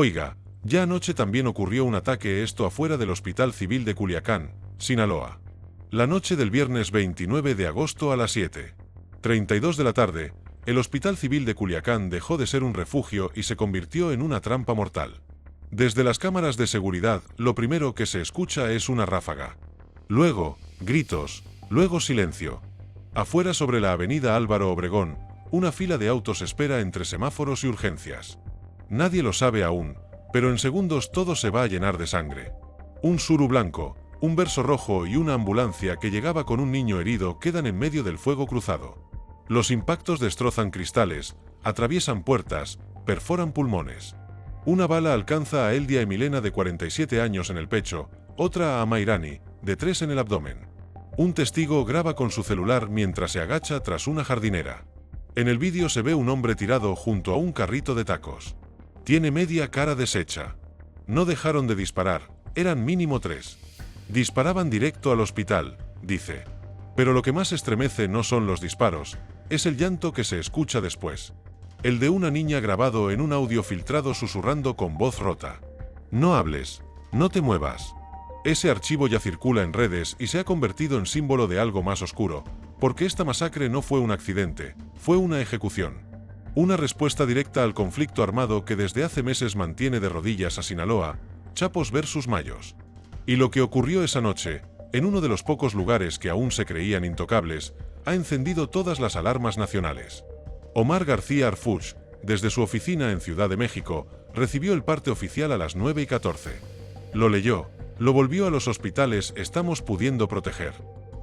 Oiga, ya anoche también ocurrió un ataque afuera del Hospital Civil de Culiacán, Sinaloa. La noche del viernes 29 de agosto a las 7:32 de la tarde, el Hospital Civil de Culiacán dejó de ser un refugio y se convirtió en una trampa mortal. Desde las cámaras de seguridad, lo primero que se escucha es una ráfaga. Luego, gritos, luego silencio. Afuera sobre la avenida Álvaro Obregón, una fila de autos espera entre semáforos y urgencias. Nadie lo sabe aún, pero en segundos todo se va a llenar de sangre. Un suru blanco, un verso rojo y una ambulancia que llegaba con un niño herido quedan en medio del fuego cruzado. Los impactos destrozan cristales, atraviesan puertas, perforan pulmones. Una bala alcanza a Eldia Emilena de 47 años en el pecho, otra a Mairani, de 3 en el abdomen. Un testigo graba con su celular mientras se agacha tras una jardinera. En el vídeo se ve un hombre tirado junto a un carrito de tacos. Tiene media cara deshecha. No dejaron de disparar, eran mínimo 3. Disparaban directo al hospital, dice. Pero lo que más estremece no son los disparos, es el llanto que se escucha después. El de una niña grabado en un audio filtrado susurrando con voz rota. No hables, no te muevas. Ese archivo ya circula en redes y se ha convertido en símbolo de algo más oscuro, porque esta masacre no fue un accidente, fue una ejecución. Una respuesta directa al conflicto armado que desde hace meses mantiene de rodillas a Sinaloa, Chapos versus Mayos. Y lo que ocurrió esa noche, en uno de los pocos lugares que aún se creían intocables, ha encendido todas las alarmas nacionales. Omar García Arfuch, desde su oficina en Ciudad de México, recibió el parte oficial a las 9:14. Lo leyó, lo volvió a los hospitales, estamos pudiendo proteger.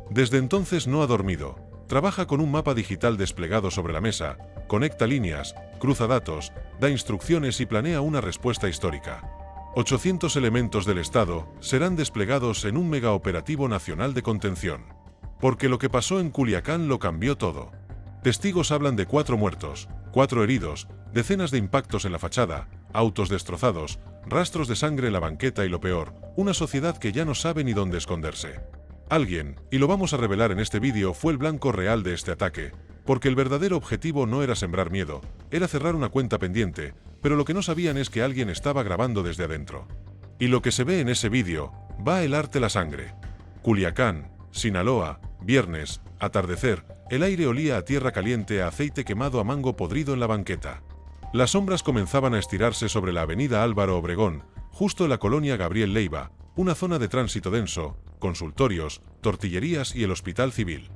Desde entonces no ha dormido, trabaja con un mapa digital desplegado sobre la mesa, conecta líneas, cruza datos, da instrucciones y planea una respuesta histórica. 800 elementos del Estado serán desplegados en un megaoperativo nacional de contención. Porque lo que pasó en Culiacán lo cambió todo. Testigos hablan de 4 muertos, 4 heridos, decenas de impactos en la fachada, autos destrozados, rastros de sangre en la banqueta y lo peor, una sociedad que ya no sabe ni dónde esconderse. Alguien, y lo vamos a revelar en este vídeo, fue el blanco real de este ataque, porque el verdadero objetivo no era sembrar miedo, era cerrar una cuenta pendiente, pero lo que no sabían es que alguien estaba grabando desde adentro. Y lo que se ve en ese vídeo, va a helarte la sangre. Culiacán, Sinaloa, viernes, atardecer, el aire olía a tierra caliente, a aceite quemado, a mango podrido en la banqueta. Las sombras comenzaban a estirarse sobre la avenida Álvaro Obregón, justo en la colonia Gabriel Leiva, una zona de tránsito denso, consultorios, tortillerías y el hospital civil.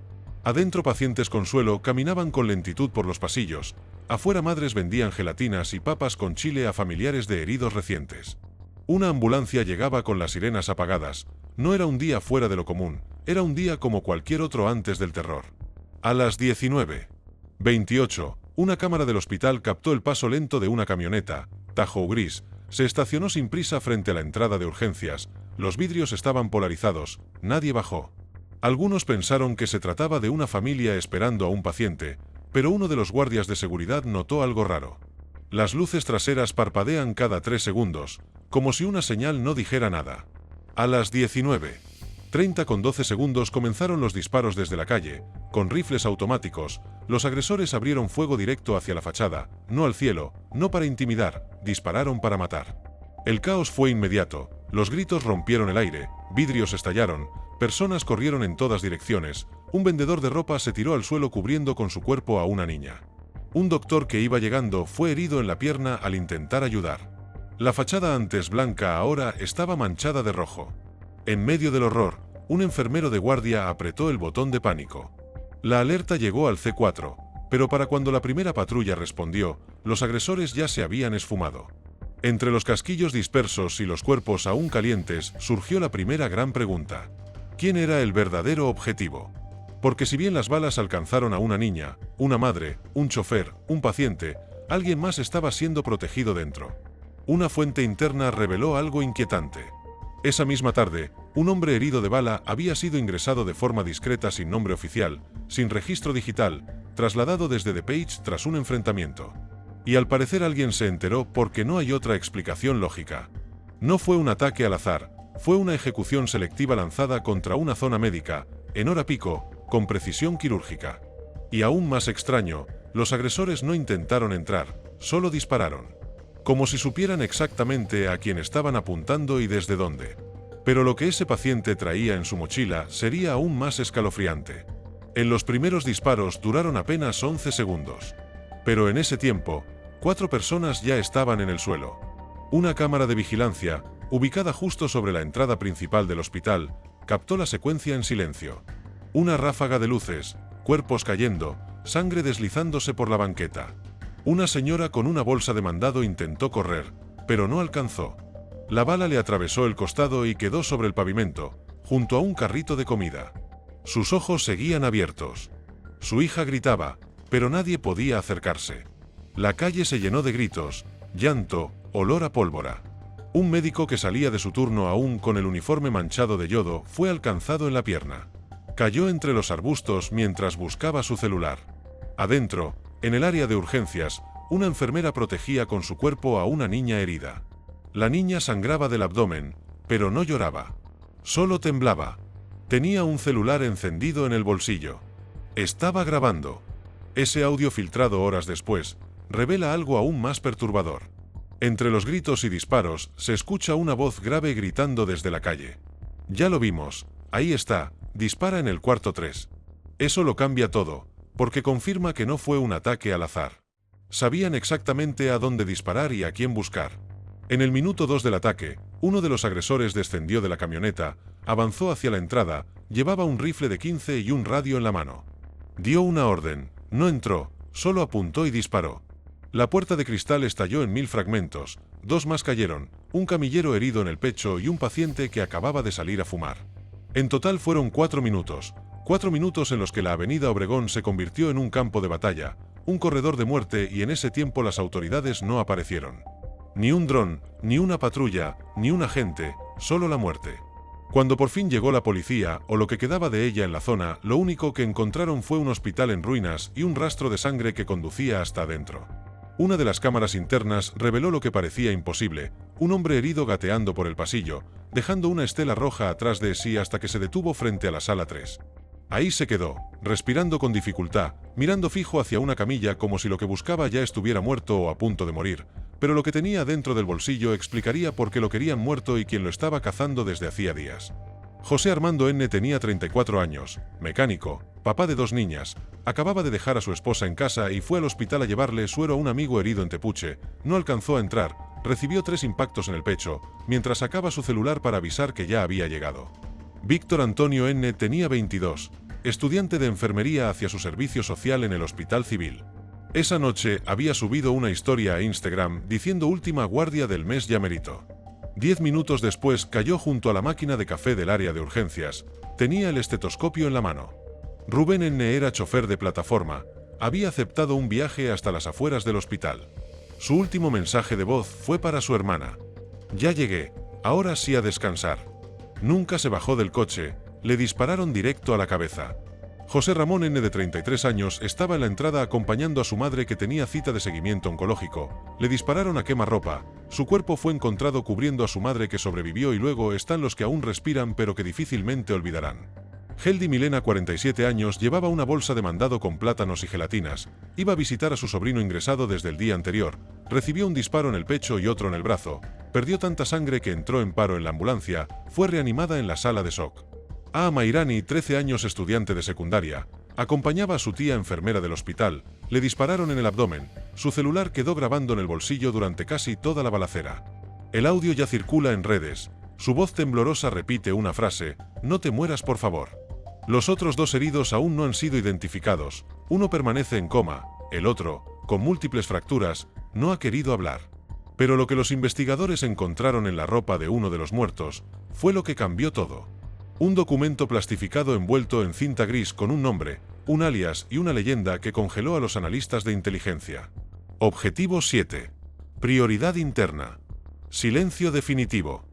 Adentro pacientes Consuelo caminaban con lentitud por los pasillos, afuera madres vendían gelatinas y papas con chile a familiares de heridos recientes. Una ambulancia llegaba con las sirenas apagadas, no era un día fuera de lo común, era un día como cualquier otro antes del terror. A las 19:28, una cámara del hospital captó el paso lento de una camioneta, Tajo gris, se estacionó sin prisa frente a la entrada de urgencias, los vidrios estaban polarizados, nadie bajó. Algunos pensaron que se trataba de una familia esperando a un paciente, pero uno de los guardias de seguridad notó algo raro. Las luces traseras parpadean cada 3 segundos, como si una señal no dijera nada. A las 19:30 con 12 segundos comenzaron los disparos desde la calle, con rifles automáticos, los agresores abrieron fuego directo hacia la fachada, no al cielo, no para intimidar, dispararon para matar. El caos fue inmediato, los gritos rompieron el aire, vidrios estallaron, personas corrieron en todas direcciones, un vendedor de ropa se tiró al suelo cubriendo con su cuerpo a una niña. Un doctor que iba llegando fue herido en la pierna al intentar ayudar. La fachada antes blanca ahora estaba manchada de rojo. En medio del horror, un enfermero de guardia apretó el botón de pánico. La alerta llegó al C4, pero para cuando la primera patrulla respondió, los agresores ya se habían esfumado. Entre los casquillos dispersos y los cuerpos aún calientes surgió la primera gran pregunta. ¿Quién era el verdadero objetivo? Porque si bien las balas alcanzaron a una niña, una madre, un chofer, un paciente, alguien más estaba siendo protegido dentro. Una fuente interna reveló algo inquietante. Esa misma tarde, un hombre herido de bala había sido ingresado de forma discreta sin nombre oficial, sin registro digital, trasladado desde DePage tras un enfrentamiento. Y al parecer alguien se enteró porque no hay otra explicación lógica. No fue un ataque al azar, fue una ejecución selectiva lanzada contra una zona médica, en hora pico, con precisión quirúrgica. Y aún más extraño, los agresores no intentaron entrar, solo dispararon. como si supieran exactamente a quién estaban apuntando y desde dónde. Pero lo que ese paciente traía en su mochila sería aún más escalofriante. En los primeros disparos duraron apenas 11 segundos. Pero en ese tiempo, 4 personas ya estaban en el suelo. Una cámara de vigilancia, ubicada justo sobre la entrada principal del hospital, captó la secuencia en silencio. Una ráfaga de luces, cuerpos cayendo, sangre deslizándose por la banqueta. Una señora con una bolsa de mandado intentó correr, pero no alcanzó. La bala le atravesó el costado y quedó sobre el pavimento, junto a un carrito de comida. Sus ojos seguían abiertos. Su hija gritaba, pero nadie podía acercarse. La calle se llenó de gritos, llanto, olor a pólvora. Un médico que salía de su turno aún con el uniforme manchado de yodo fue alcanzado en la pierna. Cayó entre los arbustos mientras buscaba su celular. Adentro, en el área de urgencias, una enfermera protegía con su cuerpo a una niña herida. La niña sangraba del abdomen, pero no lloraba. Solo temblaba. Tenía un celular encendido en el bolsillo. Estaba grabando. Ese audio filtrado horas después revela algo aún más perturbador. Entre los gritos y disparos se escucha una voz grave gritando desde la calle. Ya lo vimos, ahí está, dispara en el cuarto 3. Eso lo cambia todo, porque confirma que no fue un ataque al azar. Sabían exactamente a dónde disparar y a quién buscar. En el minuto 2 del ataque, uno de los agresores descendió de la camioneta, avanzó hacia la entrada, llevaba un rifle de 15 y un radio en la mano. Dio una orden, no entró, solo apuntó y disparó. La puerta de cristal estalló en 1000 fragmentos, 2 más cayeron, un camillero herido en el pecho y un paciente que acababa de salir a fumar. En total fueron 4 minutos, 4 minutos en los que la avenida Obregón se convirtió en un campo de batalla, un corredor de muerte, y en ese tiempo las autoridades no aparecieron. Ni un dron, ni una patrulla, ni un agente, solo la muerte. Cuando por fin llegó la policía, o lo que quedaba de ella en la zona, lo único que encontraron fue un hospital en ruinas y un rastro de sangre que conducía hasta adentro. Una de las cámaras internas reveló lo que parecía imposible, un hombre herido gateando por el pasillo, dejando una estela roja atrás de sí hasta que se detuvo frente a la sala 3. Ahí se quedó, respirando con dificultad, mirando fijo hacia una camilla como si lo que buscaba ya estuviera muerto o a punto de morir, pero lo que tenía dentro del bolsillo explicaría por qué lo querían muerto y quién lo estaba cazando desde hacía días. José Armando N. tenía 34 años, mecánico, papá de 2 niñas, acababa de dejar a su esposa en casa y fue al hospital a llevarle suero a un amigo herido en Tepuche, no alcanzó a entrar, recibió 3 impactos en el pecho, mientras sacaba su celular para avisar que ya había llegado. Víctor Antonio N. tenía 22, estudiante de enfermería hacia su servicio social en el Hospital Civil. Esa noche había subido una historia a Instagram diciendo última guardia del mes ya merito. 10 minutos después cayó junto a la máquina de café del área de urgencias, tenía el estetoscopio en la mano. Rubén N. era chofer de plataforma, había aceptado un viaje hasta las afueras del hospital. Su último mensaje de voz fue para su hermana. Ya llegué, ahora sí a descansar. Nunca se bajó del coche, le dispararon directo a la cabeza. José Ramón N. de 33 años estaba en la entrada acompañando a su madre que tenía cita de seguimiento oncológico. Le dispararon a quemarropa, su cuerpo fue encontrado cubriendo a su madre que sobrevivió y luego están los que aún respiran pero que difícilmente olvidarán. Heldi Milena, 47 años, llevaba una bolsa de mandado con plátanos y gelatinas, iba a visitar a su sobrino ingresado desde el día anterior, recibió un disparo en el pecho y otro en el brazo, perdió tanta sangre que entró en paro en la ambulancia, fue reanimada en la sala de shock. A. Mairani, 13 años, estudiante de secundaria, acompañaba a su tía enfermera del hospital, le dispararon en el abdomen, su celular quedó grabando en el bolsillo durante casi toda la balacera. El audio ya circula en redes, su voz temblorosa repite una frase, «No te mueras por favor». Los otros 2 heridos aún no han sido identificados, uno permanece en coma, el otro, con múltiples fracturas, no ha querido hablar. Pero lo que los investigadores encontraron en la ropa de uno de los muertos, fue lo que cambió todo. Un documento plastificado envuelto en cinta gris con un nombre, un alias y una leyenda que congeló a los analistas de inteligencia. Objetivo 7. Prioridad interna. Silencio definitivo.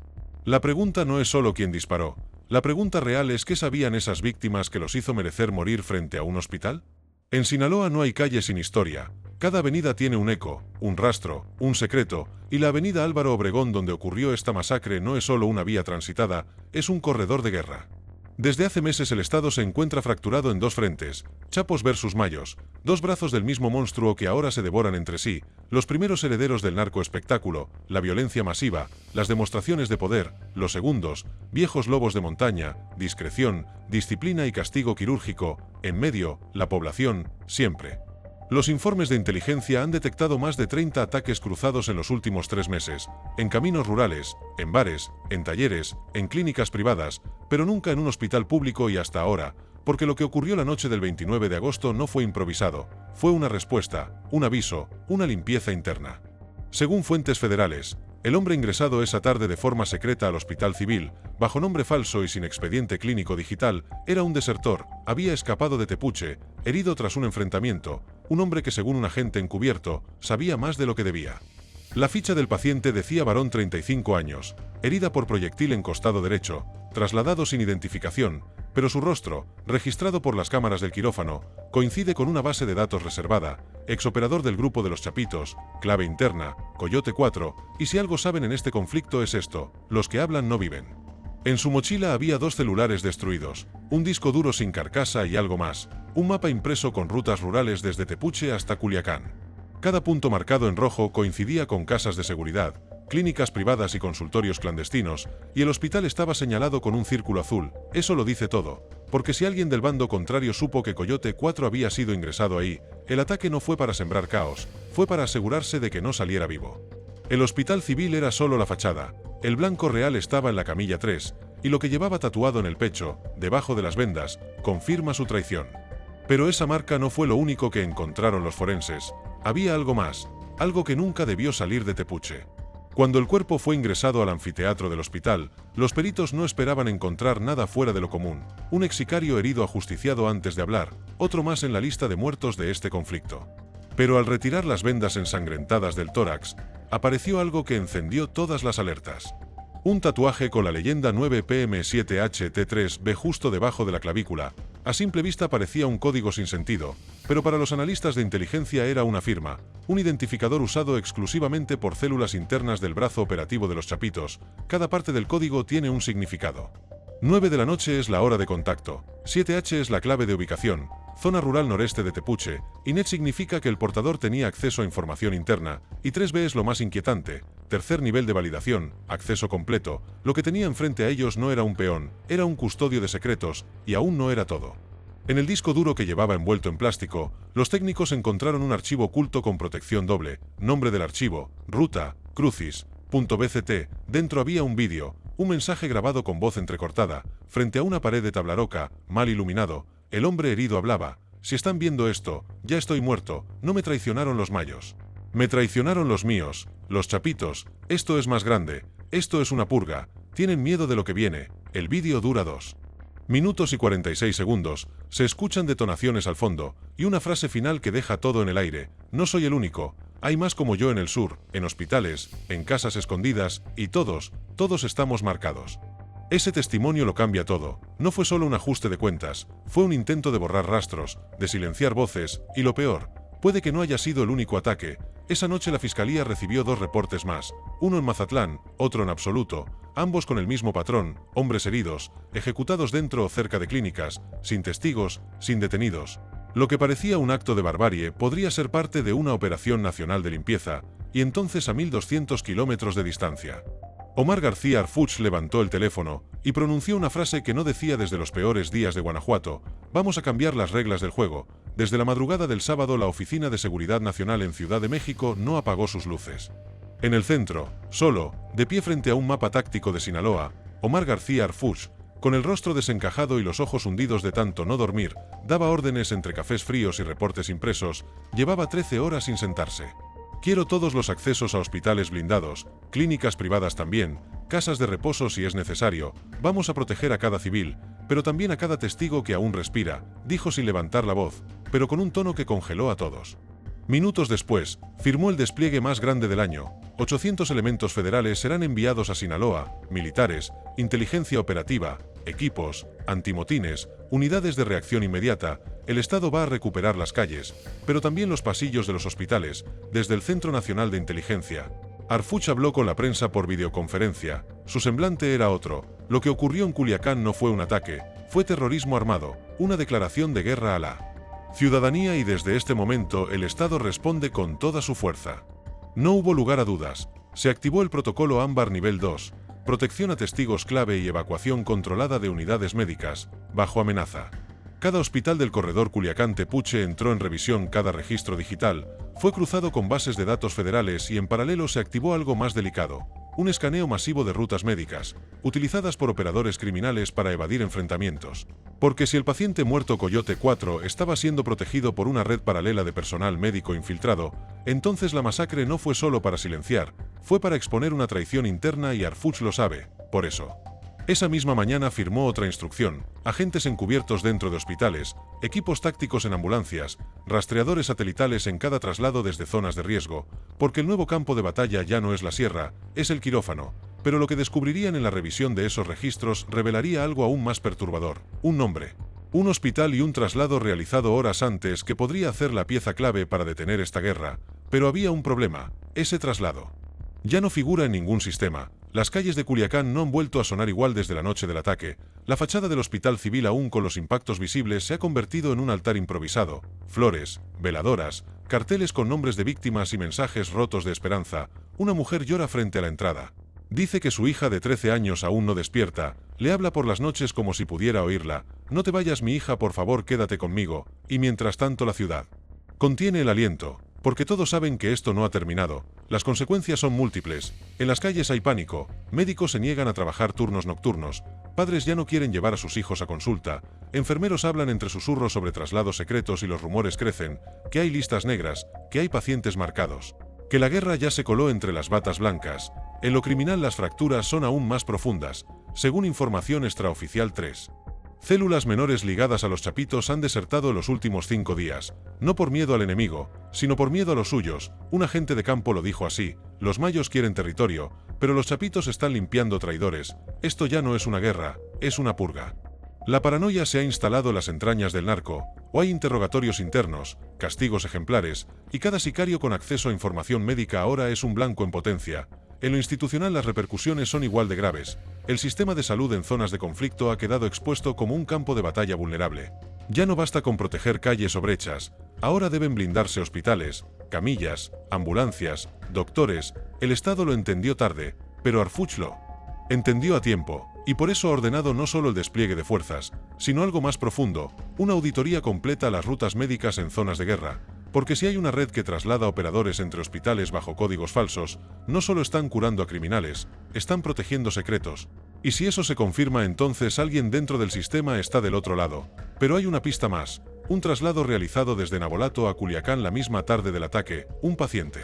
La pregunta no es solo quién disparó, la pregunta real es qué sabían esas víctimas que los hizo merecer morir frente a un hospital. En Sinaloa no hay calle sin historia, cada avenida tiene un eco, un rastro, un secreto, y la avenida Álvaro Obregón donde ocurrió esta masacre no es solo una vía transitada, es un corredor de guerra. Desde hace meses el Estado se encuentra fracturado en dos frentes, Chapos versus Mayos, dos brazos del mismo monstruo que ahora se devoran entre sí, los primeros herederos del narcoespectáculo, la violencia masiva, las demostraciones de poder, los segundos, viejos lobos de montaña, discreción, disciplina y castigo quirúrgico, en medio, la población, siempre. Los informes de inteligencia han detectado más de 30 ataques cruzados en los últimos 3 meses, en caminos rurales, en bares, en talleres, en clínicas privadas, pero nunca en un hospital público y hasta ahora, porque lo que ocurrió la noche del 29 de agosto no fue improvisado, fue una respuesta, un aviso, una limpieza interna. Según fuentes federales, el hombre ingresado esa tarde de forma secreta al hospital civil, bajo nombre falso y sin expediente clínico digital, era un desertor, había escapado de Tepuche, herido tras un enfrentamiento, un hombre que según un agente encubierto, sabía más de lo que debía. La ficha del paciente decía varón 35 años, herida por proyectil en costado derecho, trasladado sin identificación, pero su rostro, registrado por las cámaras del quirófano, coincide con una base de datos reservada, exoperador del grupo de los Chapitos, clave interna, Coyote 4, y si algo saben en este conflicto es esto, los que hablan no viven. En su mochila había 2 celulares destruidos, un disco duro sin carcasa y algo más, un mapa impreso con rutas rurales desde Tepuche hasta Culiacán. Cada punto marcado en rojo coincidía con casas de seguridad, clínicas privadas y consultorios clandestinos, y el hospital estaba señalado con un círculo azul. Eso lo dice todo, porque si alguien del bando contrario supo que Coyote 4 había sido ingresado ahí, el ataque no fue para sembrar caos, fue para asegurarse de que no saliera vivo. El hospital civil era solo la fachada, el blanco real estaba en la camilla 3, y lo que llevaba tatuado en el pecho, debajo de las vendas, confirma su traición. Pero esa marca no fue lo único que encontraron los forenses, había algo más, algo que nunca debió salir de Tepuche. Cuando el cuerpo fue ingresado al anfiteatro del hospital, los peritos no esperaban encontrar nada fuera de lo común, un ex sicario herido ajusticiado antes de hablar, otro más en la lista de muertos de este conflicto. Pero al retirar las vendas ensangrentadas del tórax, apareció algo que encendió todas las alertas. Un tatuaje con la leyenda 9PM7HT3B justo debajo de la clavícula. A simple vista parecía un código sin sentido, pero para los analistas de inteligencia era una firma, un identificador usado exclusivamente por células internas del brazo operativo de los Chapitos. Cada parte del código tiene un significado. 9 de la noche es la hora de contacto, 7H es la clave de ubicación, zona rural noreste de Tepuche, y NET significa que el portador tenía acceso a información interna, y 3B es lo más inquietante, tercer nivel de validación, acceso completo. Lo que tenía enfrente a ellos no era un peón, era un custodio de secretos, y aún no era todo. En el disco duro que llevaba envuelto en plástico, los técnicos encontraron un archivo oculto con protección doble, nombre del archivo, ruta, crucis.bct, dentro había un vídeo, un mensaje grabado con voz entrecortada, frente a una pared de tablaroca, mal iluminado. El hombre herido hablaba: si están viendo esto, ya estoy muerto, no me traicionaron los mayos. Me traicionaron los míos, los Chapitos, esto es más grande, esto es una purga, tienen miedo de lo que viene. El vídeo dura 2 minutos y 46 segundos, se escuchan detonaciones al fondo, y una frase final que deja todo en el aire: no soy el único, hay más como yo en el sur, en hospitales, en casas escondidas, y todos estamos marcados. Ese testimonio lo cambia todo, no fue solo un ajuste de cuentas, fue un intento de borrar rastros, de silenciar voces, y lo peor, puede que no haya sido el único ataque. Esa noche la fiscalía recibió 2 reportes más, uno en Mazatlán, otro en Absoluto, ambos con el mismo patrón, hombres heridos, ejecutados dentro o cerca de clínicas, sin testigos, sin detenidos. Lo que parecía un acto de barbarie podría ser parte de una operación nacional de limpieza, y entonces a 1200 kilómetros de distancia. Omar García Arfuch levantó el teléfono y pronunció una frase que no decía desde los peores días de Guanajuato: vamos a cambiar las reglas del juego. Desde la madrugada del sábado la Oficina de Seguridad Nacional en Ciudad de México no apagó sus luces. En el centro, solo, de pie frente a un mapa táctico de Sinaloa, Omar García Arfuch, con el rostro desencajado y los ojos hundidos de tanto no dormir, daba órdenes entre cafés fríos y reportes impresos. Llevaba 13 horas sin sentarse. Quiero todos los accesos a hospitales blindados, clínicas privadas también, casas de reposo si es necesario. Vamos a proteger a cada civil, pero también a cada testigo que aún respira, dijo sin levantar la voz, pero con un tono que congeló a todos. Minutos después, firmó el despliegue más grande del año. 800 elementos federales serán enviados a Sinaloa, militares, inteligencia operativa, equipos, antimotines, unidades de reacción inmediata. El Estado va a recuperar las calles, pero también los pasillos de los hospitales, desde el Centro Nacional de Inteligencia. Arfuch habló con la prensa por videoconferencia. Su semblante era otro. Lo que ocurrió en Culiacán no fue un ataque, fue terrorismo armado, una declaración de guerra a la ciudadanía y desde este momento el Estado responde con toda su fuerza. No hubo lugar a dudas. Se activó el protocolo Ámbar nivel 2, protección a testigos clave y evacuación controlada de unidades médicas, bajo amenaza. Cada hospital del corredor Culiacán-Tepuche entró en revisión, cada registro digital fue cruzado con bases de datos federales y en paralelo se activó algo más delicado, un escaneo masivo de rutas médicas, utilizadas por operadores criminales para evadir enfrentamientos. Porque si el paciente muerto Coyote 4 estaba siendo protegido por una red paralela de personal médico infiltrado, entonces la masacre no fue solo para silenciar, fue para exponer una traición interna y Arfuch lo sabe, por eso. Esa misma mañana firmó otra instrucción: agentes encubiertos dentro de hospitales, equipos tácticos en ambulancias, rastreadores satelitales en cada traslado desde zonas de riesgo, porque el nuevo campo de batalla ya no es la sierra, es el quirófano. Pero lo que descubrirían en la revisión de esos registros revelaría algo aún más perturbador: un nombre, un hospital y un traslado realizado horas antes que podría hacer la pieza clave para detener esta guerra. Pero había un problema: ese traslado ya no figura en ningún sistema. Las calles de Culiacán no han vuelto a sonar igual desde la noche del ataque. La fachada del hospital civil, aún con los impactos visibles, se ha convertido en un altar improvisado. Flores, veladoras, carteles con nombres de víctimas y mensajes rotos de esperanza. Una mujer llora frente a la entrada. Dice que su hija de 13 años aún no despierta. Le habla por las noches como si pudiera oírla. No te vayas, mi hija, por favor, quédate conmigo. Y mientras tanto la ciudad contiene el aliento, porque todos saben que esto no ha terminado. Las consecuencias son múltiples. En las calles hay pánico, médicos se niegan a trabajar turnos nocturnos, padres ya no quieren llevar a sus hijos a consulta, enfermeros hablan entre susurros sobre traslados secretos y los rumores crecen, que hay listas negras, que hay pacientes marcados, que la guerra ya se coló entre las batas blancas. En lo criminal las fracturas son aún más profundas. Según información extraoficial, 3 células menores ligadas a los chapitos han desertado en los últimos 5 días, no por miedo al enemigo, sino por miedo a los suyos. Un agente de campo lo dijo así: los mayos quieren territorio, pero los chapitos están limpiando traidores. Esto ya no es una guerra, es una purga. La paranoia se ha instalado en las entrañas del narco, o hay interrogatorios internos, castigos ejemplares, y cada sicario con acceso a información médica ahora es un blanco en potencia. En lo institucional las repercusiones son igual de graves. El sistema de salud en zonas de conflicto ha quedado expuesto como un campo de batalla vulnerable. Ya no basta con proteger calles o brechas, ahora deben blindarse hospitales, camillas, ambulancias, doctores. El Estado lo entendió tarde, pero Arfuch lo entendió a tiempo, y por eso ha ordenado no solo el despliegue de fuerzas, sino algo más profundo: una auditoría completa a las rutas médicas en zonas de guerra. Porque si hay una red que traslada operadores entre hospitales bajo códigos falsos, no solo están curando a criminales, están protegiendo secretos. Y si eso se confirma, entonces alguien dentro del sistema está del otro lado. Pero hay una pista más: un traslado realizado desde Navolato a Culiacán la misma tarde del ataque, un paciente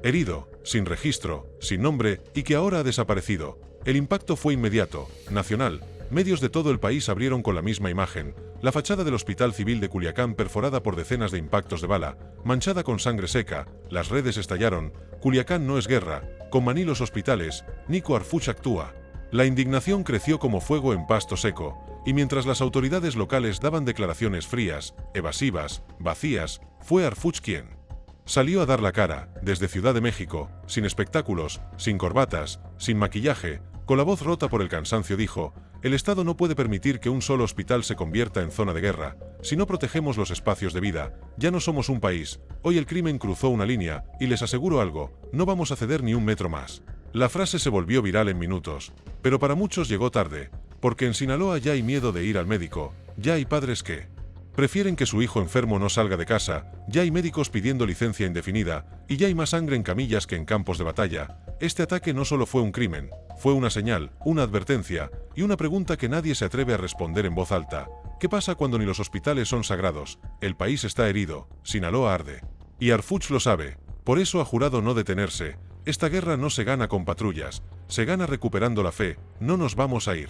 herido, sin registro, sin nombre, y que ahora ha desaparecido. El impacto fue inmediato, nacional. Medios de todo el país abrieron con la misma imagen: la fachada del Hospital Civil de Culiacán perforada por decenas de impactos de bala, manchada con sangre seca. Las redes estallaron: Culiacán no es guerra, con Maní los hospitales, Nico Arfuch actúa. La indignación creció como fuego en pasto seco, y mientras las autoridades locales daban declaraciones frías, evasivas, vacías, fue Arfuch quien salió a dar la cara, desde Ciudad de México, sin espectáculos, sin corbatas, sin maquillaje. Con la voz rota por el cansancio dijo: el Estado no puede permitir que un solo hospital se convierta en zona de guerra. Si no protegemos los espacios de vida, ya no somos un país. Hoy el crimen cruzó una línea, y les aseguro algo: no vamos a ceder ni un metro más. La frase se volvió viral en minutos, pero para muchos llegó tarde, porque en Sinaloa ya hay miedo de ir al médico, ya hay padres que prefieren que su hijo enfermo no salga de casa, ya hay médicos pidiendo licencia indefinida, y ya hay más sangre en camillas que en campos de batalla. Este ataque no solo fue un crimen, fue una señal, una advertencia, y una pregunta que nadie se atreve a responder en voz alta: ¿qué pasa cuando ni los hospitales son sagrados? El país está herido, Sinaloa arde. Y Arfuch lo sabe, por eso ha jurado no detenerse. Esta guerra no se gana con patrullas, se gana recuperando la fe. No nos vamos a ir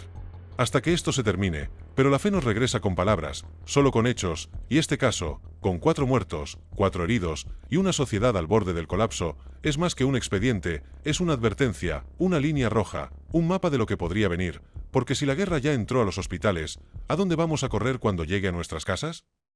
hasta que esto se termine, pero la fe nos regresa con palabras, solo con hechos, y este caso, con 4 muertos, 4 heridos, y una sociedad al borde del colapso, es más que un expediente, es una advertencia, una línea roja, un mapa de lo que podría venir, porque si la guerra ya entró a los hospitales, ¿a dónde vamos a correr cuando llegue a nuestras casas?